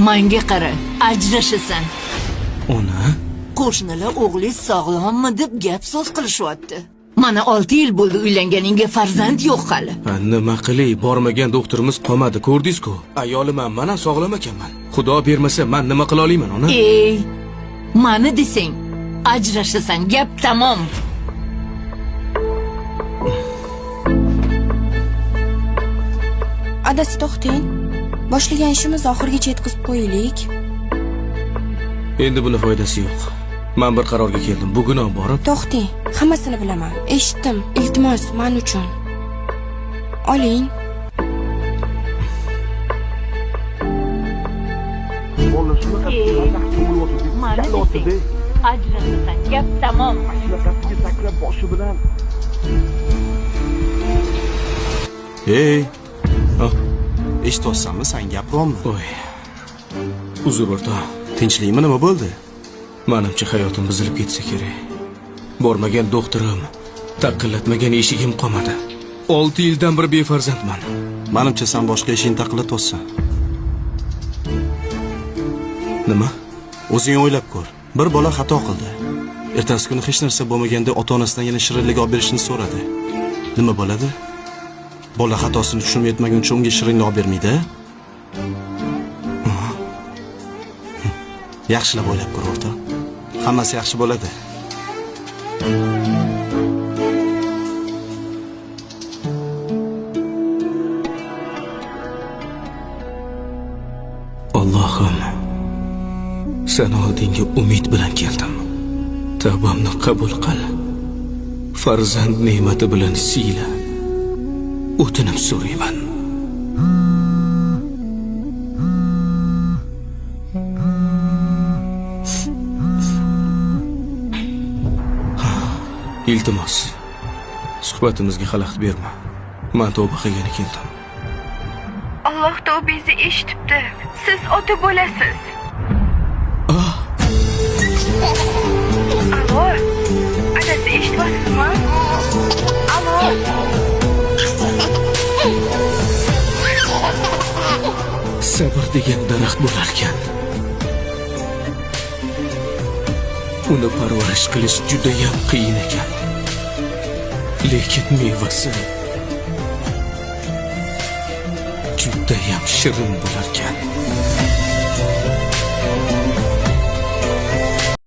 Menga qara, ajrashasan. Ona? Qo'shnilar o'g'lingiz sog'lommi deb gap so'z qilishyapti. Mana 6 yil bo'ldi uylanganingga, farzand yo'q hali. Nima qilay, bormagan doktorimiz qolmadi, ko'rdingiz-ku. Ayoliman, men ham sog'lom ekanman. Xudo bermasa, men nima qila olaman, ona? Ey, mani desang, ajrashasan, gap tamom. Adasi to'xting. Boshlagan ishimizni oxirigacha yetkazib qo'yaylik. Endi buni foydasi yo'q. Men bir qarorga keldim. Bugun ham borib. To'xting. Hammasini bilaman. Eshitdim. Iltimos, men uchun. Oling. Ajrashasan, gap tamom. Hey. Eshitayapsanmi, sen gapirolmi? Voy. Uzr o'rtoq. Tinchlikmi, nima bo'ldi? Menimcha hayotim buzilib ketsa kerak. Bormagan doktorim, taqillatmagan eshigim qolmadi. 6 yildan beri befarzandman. Menimcha sen boshqa ishingni taqillataysan. Nima? O'zing o'ylab ko'r. Bir bola xato qildi. Ertasi kuni hech narsa bo'lmaganda ota-onasidan yana shirinlik olib berishni so'radi. Nima bo'ladi? Bola xatosini tushunib yetmaguncha unga shirinlik olib bermaydi. Yaxshilab o'ylab ko'r o'rtoq. Hammasi yaxshi bo'ladi. Allohim, sen oldinga umid bilan keldim. Tavbamni qabul qil. Farzand ne'mati bilan siyla. O'tinib so'rayman. Iltimos, suhbatimizga xalaqit berma. Men tavba qilgani keldim. Alloh tavbangizni eshitibdi. Siz ota bo'lasiz. Alo. Adasi eshityapsizmi? Alo. Sabr degan daraxt bo'lar ekan. Uni parvarish qilish juda ham qiyin ekan. Lekin mevasi juda ham shirin bo'lar ekan.